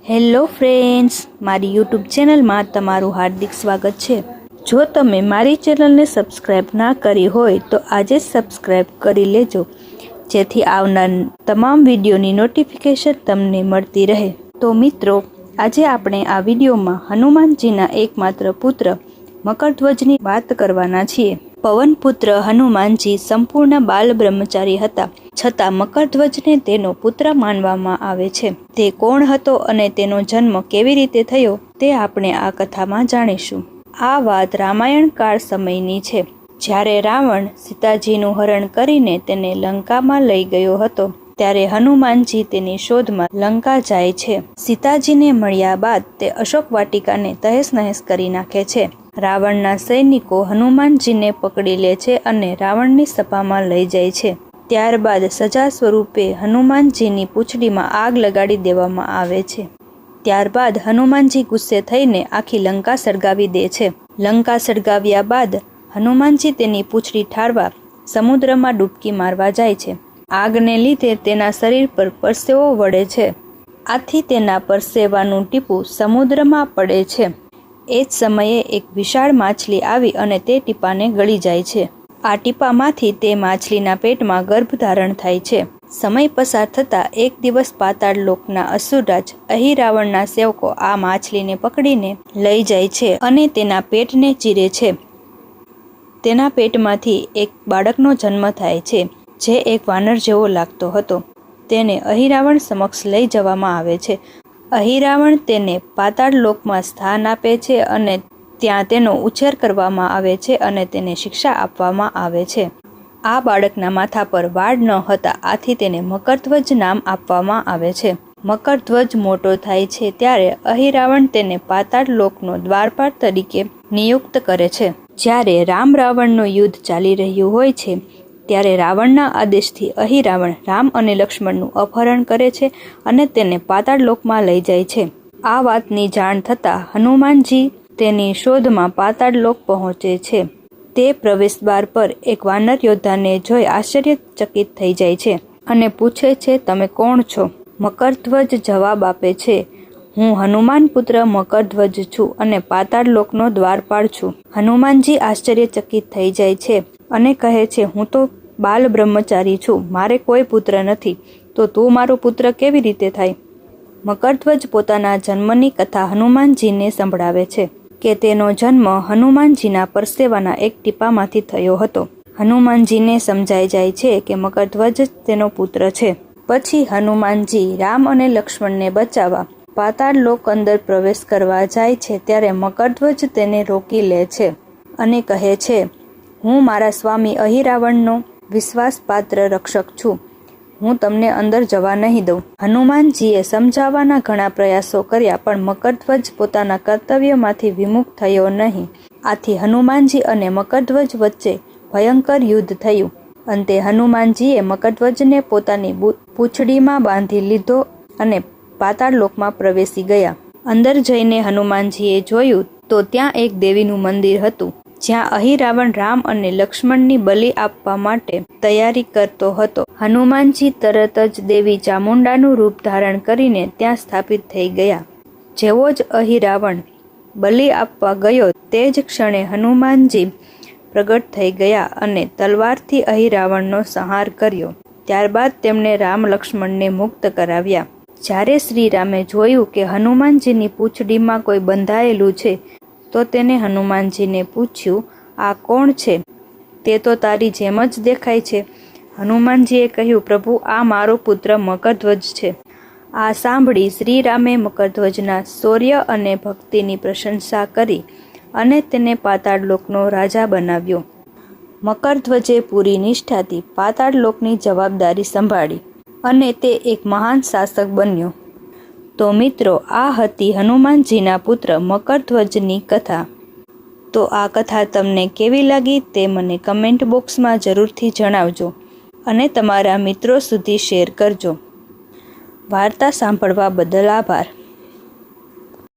Hello friends, મારી YouTube ચેનલમાં તમારું હાર્દિક સ્વાગત છે। જો તમે મારી ચેનલને સબસ્ક્રાઈબ ના કરી હોય તો આજે જ સબસ્ક્રાઈબ કરી લેજો, જેથી આવનાર તમામ વિડીયોની નોટિફિકેશન તમને મળતી રહે। તો મિત્રો, આજે આપણે આ વિડીયોમાં હનુમાનજીના એકમાત્ર પુત્ર મકરધ્વજની વાત કરવાના છીએ। પવનપુત્ર હનુમાનજી સંપૂર્ણ બાલ બ્રહ્મચારી હતા, છતાં મકરધ્વજને તેનો પુત્ર માનવામાં આવે છે। તે કોણ હતો અને તેનો જન્મ કેવી રીતે થયો તે આપણે આ કથામાં જાણીશું। આ વાત રામાયણ કાળ સમયની છે, જ્યારે રાવણ સીતાજીનું હરણ કરીને તેને લંકામાં લઈ ગયો હતો। ત્યારે હનુમાનજી તેની શોધમાં લંકા જાય છે। સીતાજીને મળ્યા બાદ તે અશોક વાટિકાને તહેસ નહેસ કરી નાખે છે। રાવણના સૈનિકો હનુમાનજીને પકડી લે છે અને રાવણની સભામાં લઈ જાય છે। ત્યારબાદ સજા સ્વરૂપે હનુમાનજીની પૂંછડીમાં આગ લગાડી દેવામાં આવે છે। ત્યારબાદ હનુમાનજી ગુસ્સે થઈને આખી લંકા સળગાવી દે છે। લંકા સળગાવ્યા બાદ હનુમાનજી તેની પૂંછડી ઠારવા સમુદ્રમાં ડૂબકી મારવા જાય છે। આગને લીધે તેના શરીર પર પરસેવો વળે છે, આથી તેના પરસેવાનું ટીપું સમુદ્રમાં પડે છે। એ જ સમયે એક વિશાળ માછલી આવી અને તે ટીપાને ગળી જાય છે। આ ટીપામાંથી તે માછલીના પેટમાં ગર્ભ ધારણ થાય છે। સમય પસાર થતાં એક દિવસ પાતાળ લોકના અસુરરાજ અહિરાવણના સેવકો આ માછલીને પકડીને લઈ જાય છે અને તેના પેટને ચીરે છે। તેના પેટમાંથી એક બાળકનો જન્મ થાય છે, જે એક વાનર જેવો લાગતો હતો। તેને અહિરાવણ સમક્ષ લઈ જવામાં આવે છે। અહિરાવણ તેને પાતાળ લોકમાં સ્થાન આપે છે અને ત્યાં તેનો ઉછેર કરવામાં આવે છે અને તેને શિક્ષા આપવામાં આવે છે। આ બાળકના માથા પર વાળ ન હતા, આથી તેને મકરધ્વજ નામ આપવામાં આવે છે। મકરધ્વજ મોટો થાય છે ત્યારે અહિરાવણ તેને પાતાળ લોકનો દ્વારપાળ તરીકે નિયુક્ત કરે છે। જ્યારે રામ રાવણનું યુદ્ધ ચાલી રહ્યું હોય છે ત્યારે રાવણના આદેશથી અહિરાવણ રામ અને લક્ષ્મણનું અપહરણ કરે છે અને તેને પાતાળ લોકમાં લઈ જાય છે। આ વાતની જાણ થતાં હનુમાનજી તેની શોધમાં પાતાળ લોક પહોંચે છે। તે પ્રવેશદ્વાર પર એક વાનર યોદ્ધાને જોઈ આશ્ચર્યચકિત થઈ જાય છે અને પૂછે છે, તમે કોણ છો? મકરધ્વજ જવાબ આપે છે, હું હનુમાન પુત્ર મકરધ્વજ છું અને પાતાળ લોકનો દ્વારપાળ છું। હનુમાનજી આશ્ચર્યચકિત થઈ જાય છે અને કહે છે, હું તો બાલ બ્રહ્મચારી છું, મારે કોઈ પુત્ર નથી, તો તું મારો પુત્ર કેવી રીતે થાય? મકરધ્વજ પોતાના જન્મની કથા હનુમાનજીને સંભળાવે છે કે તેનો જન્મ હનુમાનજીના પરસેવાના એક ટીપામાંથી થયો હતો। હનુમાનજીને સમજાઈ જાય છે કે મકરધ્વજ જ તેનો પુત્ર છે। પછી હનુમાનજી રામ અને લક્ષ્મણને બચાવવા પાતાળ લોક અંદર પ્રવેશ કરવા જાય છે ત્યારે મકરધ્વજ તેને રોકી લે છે અને કહે છે, હું મારા સ્વામી અહિરાવણનો વિશ્વાસપાત્ર રક્ષક છું, હું તમને અંદર જવા નહીં દઉં। હનુમાનજીએ સમજાવવાના ઘણા પ્રયાસો કર્યા, પણ મકરધ્વજ પોતાના કર્તવ્યમાંથી વિમુખ થયો નહીં। આથી હનુમાનજી અને મકરધ્વજ વચ્ચે ભયંકર યુદ્ધ થયું। અંતે હનુમાનજીએ મકરધ્વજને પોતાની પૂંછડીમાં બાંધી લીધો અને પાતાળ લોકમાં પ્રવેશી ગયા। અંદર જઈને હનુમાનજીએ જોયું તો ત્યાં એક દેવીનું મંદિર હતું, જ્યાં અહિરાવણ રામ અને લક્ષ્મણની બલિ આપવા માટે તૈયારી કરતો હતો। હનુમાનજી તરત જ દેવી ચામુંડાનું રૂપ ધારણ કરીને ત્યાં સ્થાપિત થઈ ગયા। જેવો જ અહિરાવણ બલિ આપવા ગયો તે જ ક્ષણે હનુમાનજી પ્રગટ થઈ ગયા અને તલવારથી અહિરાવણનો સંહાર કર્યો। ત્યારબાદ તેમણે રામ લક્ષ્મણને મુક્ત કરાવ્યા। જ્યારે શ્રીરામે જોયું કે હનુમાનજીની પૂંછડીમાં કોઈ બંધાયેલું છે, તો તેને હનુમાનજીને પૂછ્યું, આ કોણ છે? તે તો તારી જેમ જ દેખાય છે। હનુમાનજીએ કહ્યું, પ્રભુ, આ મારો પુત્ર મકરધ્વજ છે। આ સાંભળી શ્રીરામે મકરધ્વજના શૌર્ય અને ભક્તિની પ્રશંસા કરી અને તેને પાતાળ લોકનો રાજા બનાવ્યો। મકરધ્વજે પૂરી નિષ્ઠાથી પાતાળ લોકની જવાબદારી સંભાળી અને તે એક મહાન શાસક બન્યો। તો મિત્રો, આ હતી હનુમાનજીના પુત્ર મકરધ્વજની કથા। તો આ કથા તમને કેવી લાગી તે મને કમેન્ટ બોક્સમાં જરૂરથી જણાવજો અને તમારા મિત્રો સુધી શેર કરજો। વાર્તા સાંભળવા બદલ આભાર।